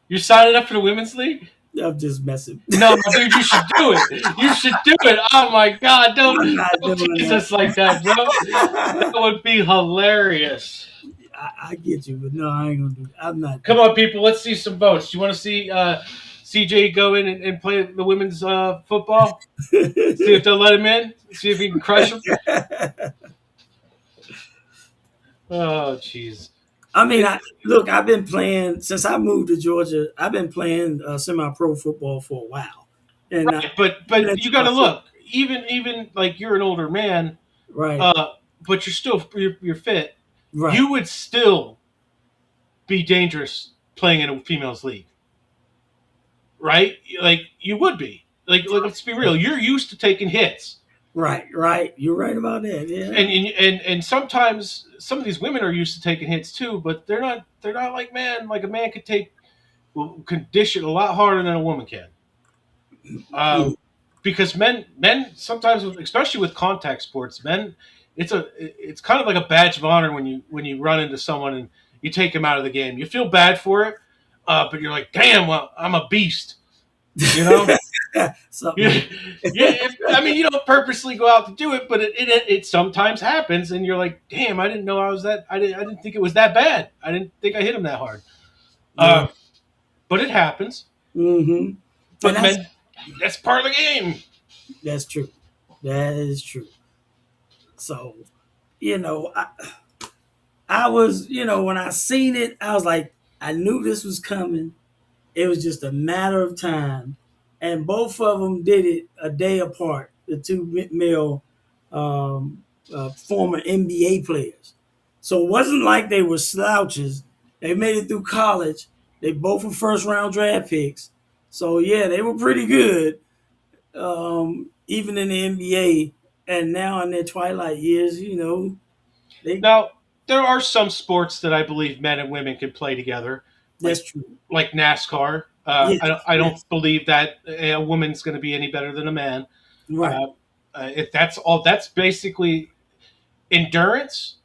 you're signing up for the women's league. I'm just messing. No, dude, you should do it. You should do it. Oh my God, don't tease us like that, bro. That would be hilarious. I get you, but no, I ain't gonna do it. I'm not. Come on, people, let's see some votes. Do you want to see CJ go in and play the women's football? See if they'll let him in. See if he can crush him. Oh, jeez. I mean, I've been playing since I moved to Georgia. I've been playing semi-pro football for a while, and right, but you got to look. Even like you're an older man, right? But you're fit. Right. You would still be dangerous playing in a females league, right? Like you would be. Like let's be real. You're used to taking hits. Right. You're right about that. Yeah. And sometimes some of these women are used to taking hits too, but they're not like man. Like a man can dish it a lot harder than a woman can. Because men sometimes, especially with contact sports, it's kind of like a badge of honor when you run into someone and you take him out of the game. You feel bad for it, but you're like, damn, well, I'm a beast. You know? Something Yeah, like I mean, you don't purposely go out to do it, but it sometimes happens, and you're like, "Damn, I didn't know I was that. I didn't think it was that bad. I didn't think I hit him that hard." Yeah. But it happens. Mm-hmm. But men, that's part of the game. That's true. That is true. So, I was, when I seen it, I was like, I knew this was coming. It was just a matter of time, and both of them did it a day apart. The two male former NBA players. So it wasn't like they were slouches. They made it through college. They both were first round draft picks. So yeah, they were pretty good, even in the NBA. And now in their twilight years, Now, there are some sports that I believe men and women can play together. That's true. Like NASCAR. Yes, I don't believe that a woman's going to be any better than a man. Right. If that's all, that's basically endurance,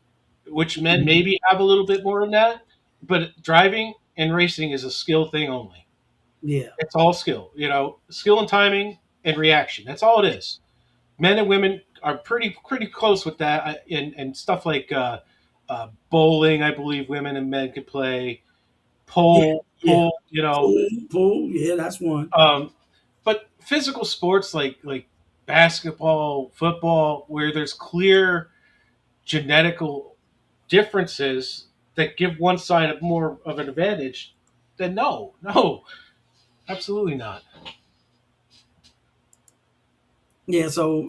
which men maybe have a little bit more than that. But driving and racing is a skill thing only. Yeah. It's all skill. Skill and timing and reaction. That's all it is. Men and women are pretty close with that, and stuff like bowling. I believe women and men could play pole. Yeah. Pool. Yeah, that's one. But physical sports like basketball, football, where there's clear genetical differences that give one side more of an advantage, then no, absolutely not. Yeah, so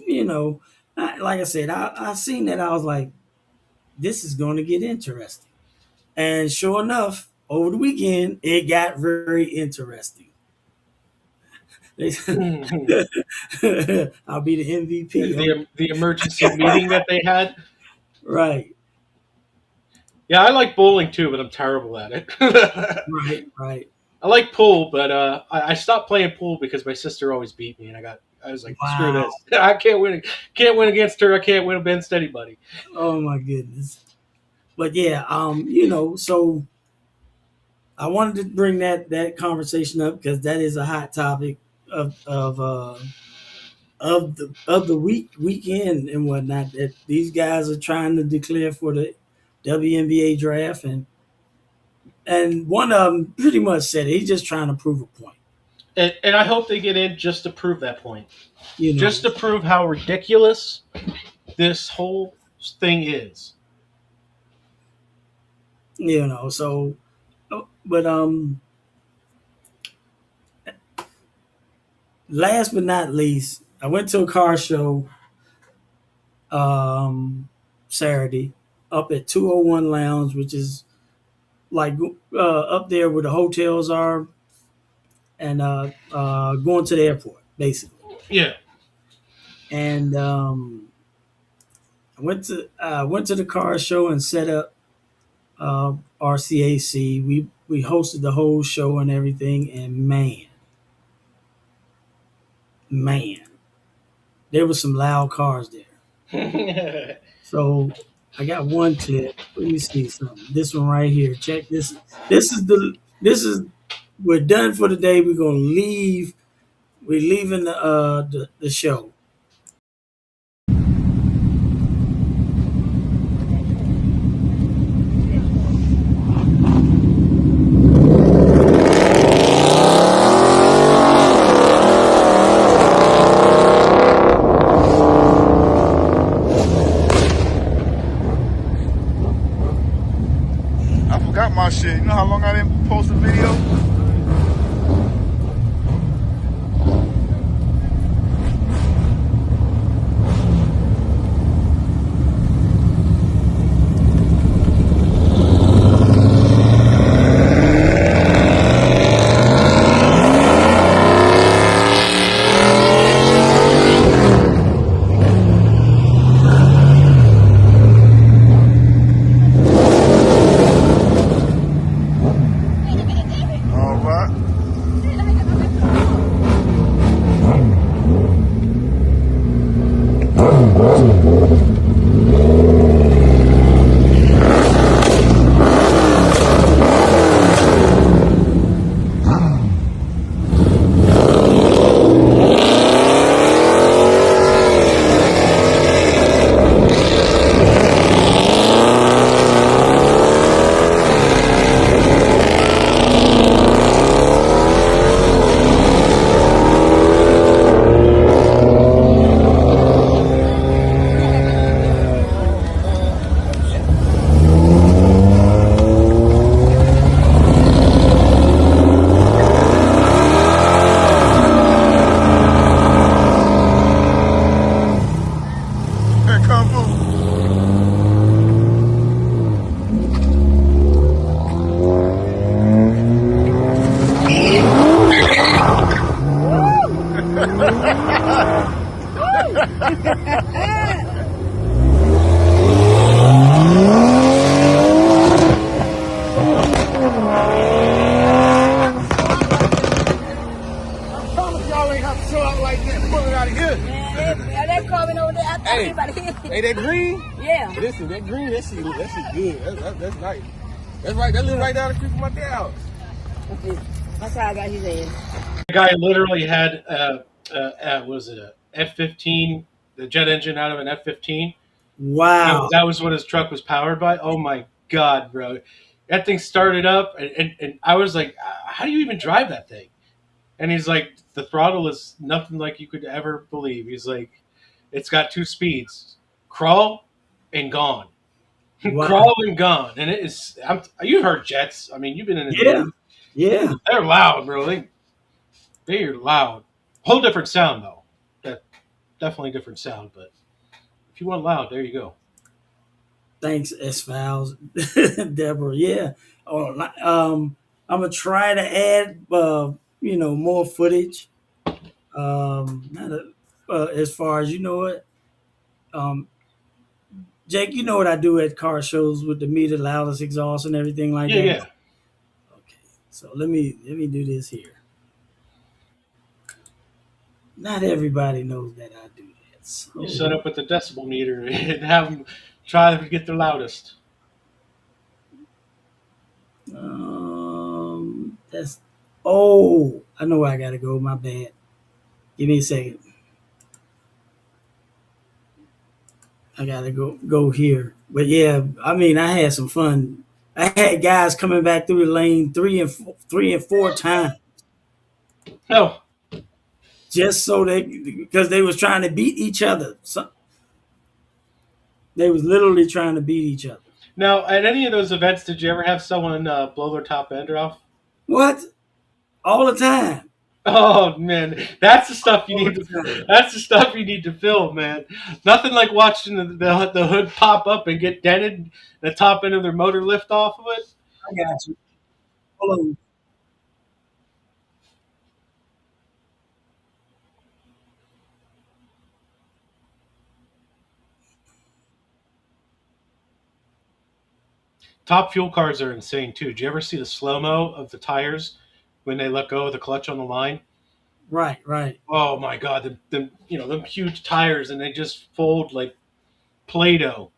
like I said, I seen that. I was like, this is going to get interesting, and sure enough, over the weekend it got very interesting. I'll be the MVP. The emergency meeting that they had. Right. Yeah, I like bowling too, but I'm terrible at it. Right. I like pool, but I stopped playing pool because my sister always beat me, and I was like, screw this. I can't win against her. I can't win against anybody. Oh my goodness. But yeah, so I wanted to bring that conversation up because that is a hot topic of the weekend and whatnot, that these guys are trying to declare for the WNBA draft, and one of them pretty much said it. He's just trying to prove a point. And I hope they get in just to prove that point. Just to prove how ridiculous this whole thing is. So, but last but not least, I went to a car show Saturday up at 201 Lounge, which is like up there where the hotels are, and going to the airport, basically. Yeah. And I went to the car show and set up RCAC. We hosted the whole show and everything, and man, there were some loud cars there. So I got one clip. Let me see something. This one right here. Check this. This is we're done for the day. We're gonna leave. We're leaving the show. I forgot my shit. You know how long I didn't post a video? All right. I promise y'all ain't have to chill out like that. Pull it out of here. Man, they coming over there. I thought Hey, everybody hit. hey, that green? Yeah. Listen, that green, that shit good. That's nice. That's right. That live right down the street from my dad's house. That's how I got his ass. The guy literally had was it a F-15, the jet engine out of an F-15. Wow. That was what his truck was powered by. Oh my God, bro. That thing started up and I was like, how do you even drive that thing? And he's like, the throttle is nothing like you could ever believe. He's like, it's got 2 speeds, crawl and gone. Wow. Crawl and gone. And it is, you heard jets. I mean, you've been in the Yeah. Navy. Yeah. They're loud, bro. They are loud. Whole different sound, though. Definitely different sound, but if you want loud, there you go. Thanks, S-Files. Deborah. Yeah. I'm going to try to add, more footage. Not as far as, Jake, you know what I do at car shows with the meter, loudest exhaust and everything like that? Yeah. Okay. So let me do this here. Not everybody knows that I do that. So You set up with the decibel meter and have them try to get the loudest. I know where I gotta go. My bad. Give me a second. I gotta go here. But yeah, I mean, I had some fun. I had guys coming back through the lane three and four times. No. Just so because they was trying to beat each other. So they was literally trying to beat each other. Now, at any of those events, did you ever have someone blow their top end off? What? All the time. Oh man, that's the stuff you need to. That's the stuff you need to film, man. Nothing like watching the hood pop up and get dented, the top end of their motor lift off of it. I got you. Hold on. Top fuel cars are insane too. Did you ever see the slow mo of the tires when they let go of the clutch on the line? Right. Oh my God, them huge tires, and they just fold like Play-Doh.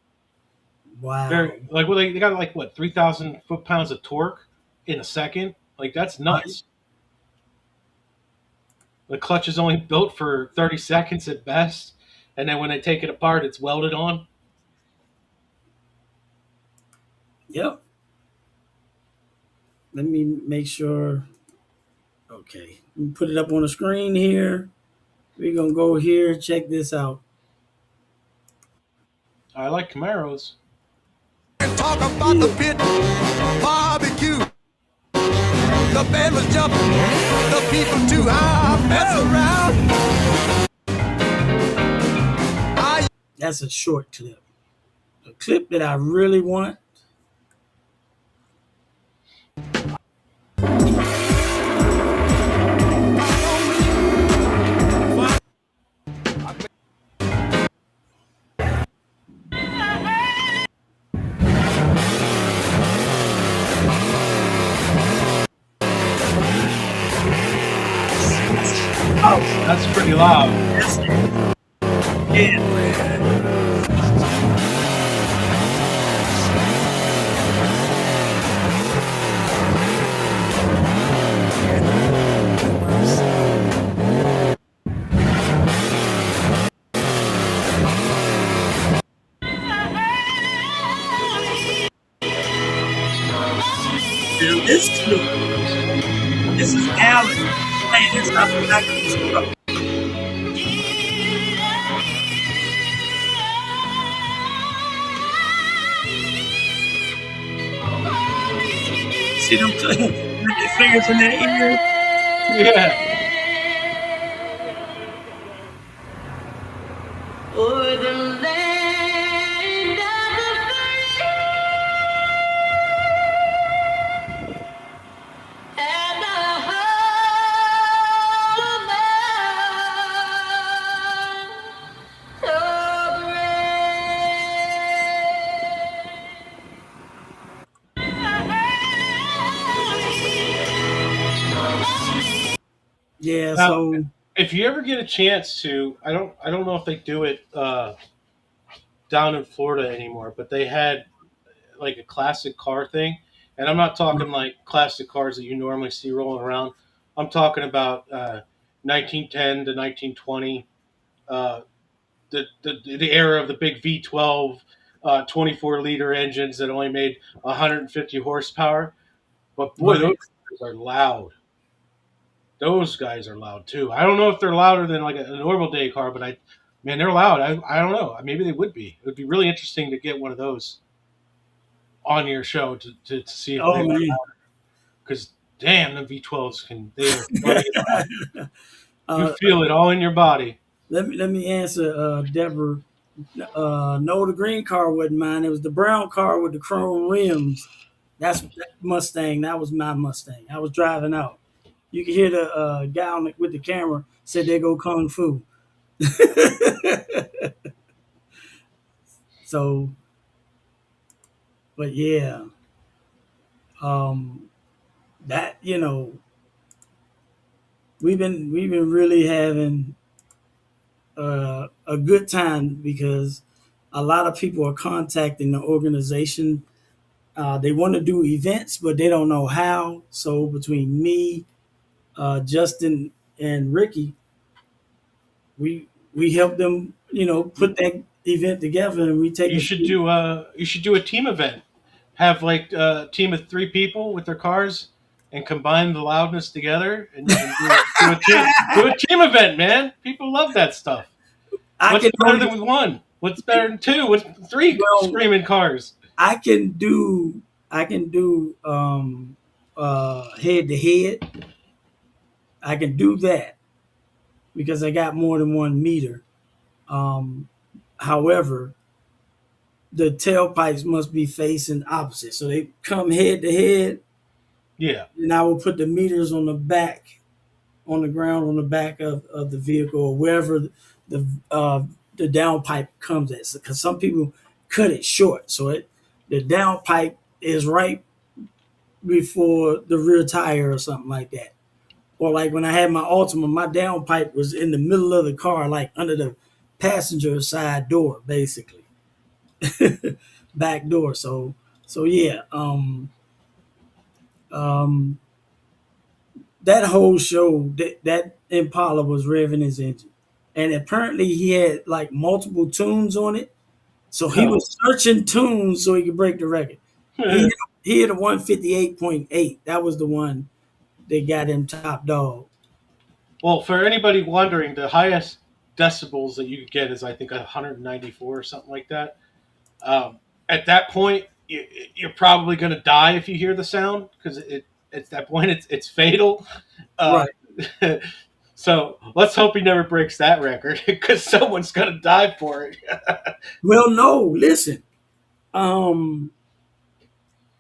Wow. They got like what 3,000 foot-pounds of torque in a second. Like that's nuts. The clutch is only built for 30 seconds at best, and then when they take it apart, it's welded on. Yep. Let me make sure. Okay. Let me put it up on the screen here. We're going to go here. Check this out. I like Camaros. Talk about the pit barbecue. The band was jumping, the people too. I mess around. That's a short clip. A clip that I really want. Oh, that's pretty loud. Yeah. This is Alan playing this out the back of his truck. See them with their fingers in their ears? Yeah. Yeah, Now, so if you ever get a chance to, I don't know if they do it down in Florida anymore, but they had like a classic car thing, and I'm not talking like classic cars that you normally see rolling around. I'm talking about 1910 to 1920, uh, the era of the big V12, 24-liter engines that only made 150 horsepower. But boy, those right. guys are loud. Those guys are loud too. I don't know if they're louder than like a normal day car, but man, they're loud. I don't know. Maybe they would be. It would be really interesting to get one of those on your show to see if they Oh are man. louder. Because damn, the V12s they are funny and loud. You uh, feel it all in your body. let me answer Deborah. No, the green car wasn't mine. It was the brown car with the chrome rims. That's that Mustang. That was my Mustang. I was driving out. You can hear the guy with the camera said they go kung fu. So, but yeah, um, that we've been really having a good time because a lot of people are contacting the organization. They want to do events, but they don't know how. So between me, Justin, and Ricky, we help them, put that event together, and we take a few. You should do a team event. Have like a team of 3 people with their cars and combine the loudness together and do a team event, man. People love that stuff. I What's can better only than with one? What's better than two? What's three well, screaming cars? I can do head to head. I can do that because I got more than 1 meter. Um, However, the tailpipes must be facing opposite. So they come head to head, Yeah. and I will put the meters on the back, on the ground, on the back of the vehicle, or wherever the the downpipe comes at. Because some people cut it short, so the downpipe is right before the rear tire or something like that. Or like when I had my Altima, my downpipe was in the middle of the car, like under the passenger side door, basically. Back door. So yeah, um, that whole show, that Impala was revving his engine, and apparently he had like multiple tunes on it. So he No. was searching tunes so he could break the record. He hit a 158.8. That was the one that got him top dog. Well, for anybody wondering, the highest decibels that you could get is I think 194 or something like that. At that point, you're probably going to die if you hear the sound because at that point it's fatal. Uh, Right. so let's hope he never breaks that record because someone's going to die for it. Well, no, listen. Um,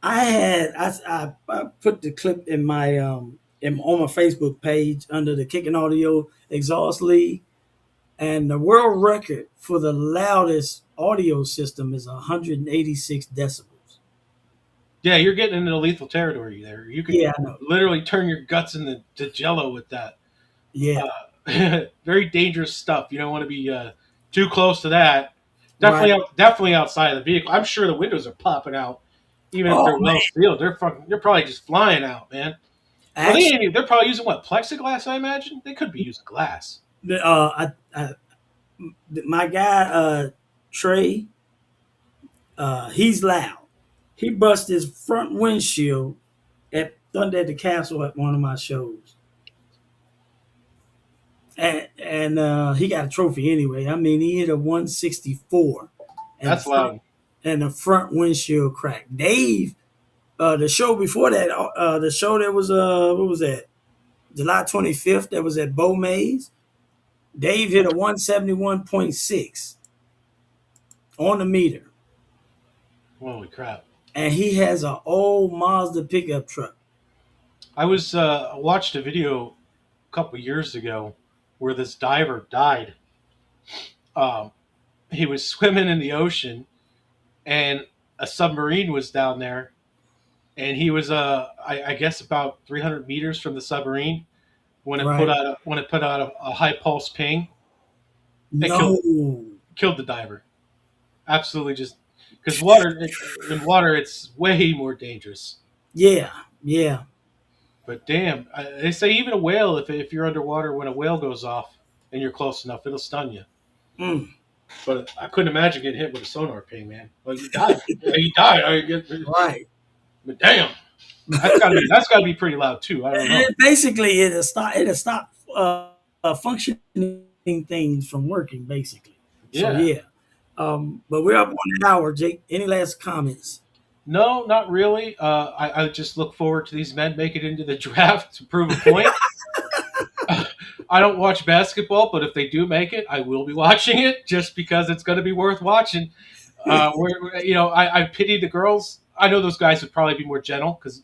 I put the clip in my on my Facebook page under the Kicking Audio Exhaust League, and the world record for the loudest audio system is 186 decibels. Yeah, you're getting into lethal territory there. You could Yeah, I know. literally turn your guts into jello with that. Yeah, Very dangerous stuff. You don't want to be too close to that. right. Definitely outside of the vehicle. I'm sure the windows are popping out, even if Oh they're man, well sealed. They're probably just flying out, man. Well, actually, they're probably using what, plexiglass? I imagine they could be using glass. my guy Trey, he's loud. He bust his front windshield at Thunder at the Castle at one of my shows. And he got a trophy anyway. I mean, he hit a 164, and That's loud. the front windshield cracked. Dave, the show before that, the show that was what was that? July 25th. That was at Bo Mays. Dave hit a 171.6 on the meter, Holy crap! and he has an old Mazda pickup truck. I watched a video a couple years ago where this diver died. Um, he was swimming in the ocean, and a submarine was down there, and he was I guess about 300 meters from the submarine, when it Right. put out a high pulse ping. It No. killed the diver. Absolutely, just because in water it's way more dangerous. Yeah. Yeah. But damn, they say even a whale, if you're underwater when a whale goes off and you're close enough, it'll stun you. Mm. But I couldn't imagine getting hit with a sonar ping, man. Like you died. You died. Right. But damn, that's gotta be pretty loud too. I don't know. Basically, it'll stop functioning things from working. Basically. So Yeah. yeah. But we're up on an hour, Jake. Any last comments? No, not really. I just look forward to these men make it into the draft to prove a point. I don't watch basketball, but if they do make it, I will be watching it just because it's going to be worth watching. I pity the girls. I know those guys would probably be more gentle because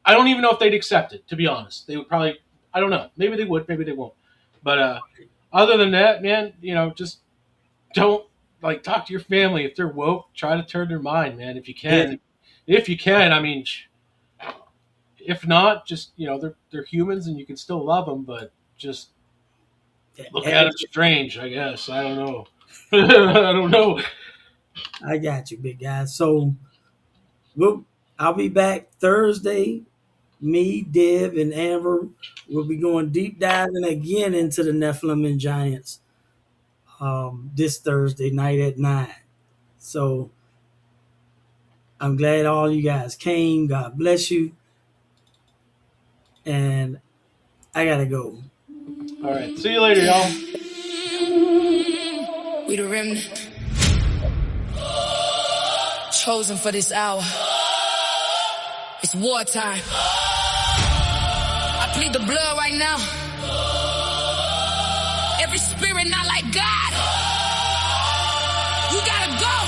I don't even know if they'd accept it, to be honest. They would probably, I don't know. Maybe they would, maybe they won't. But other than that, man, just don't talk to your family. If they're woke, try to turn their mind, man, if you can. Yeah. If you can, I mean, if not, just, they're humans and you can still love them, but just look at them strange, I guess. I don't know. I don't know. I got you, big guy. So I'll be back Thursday. Me, Deb, and Amber will be going deep diving again into the Nephilim and Giants this Thursday night at 9. So I'm glad all you guys came. God bless you. And I got to go. All right. See you later, y'all. We the remnant, chosen for this hour. It's wartime. I plead the blood right now. Every spirit not like God, you gotta go.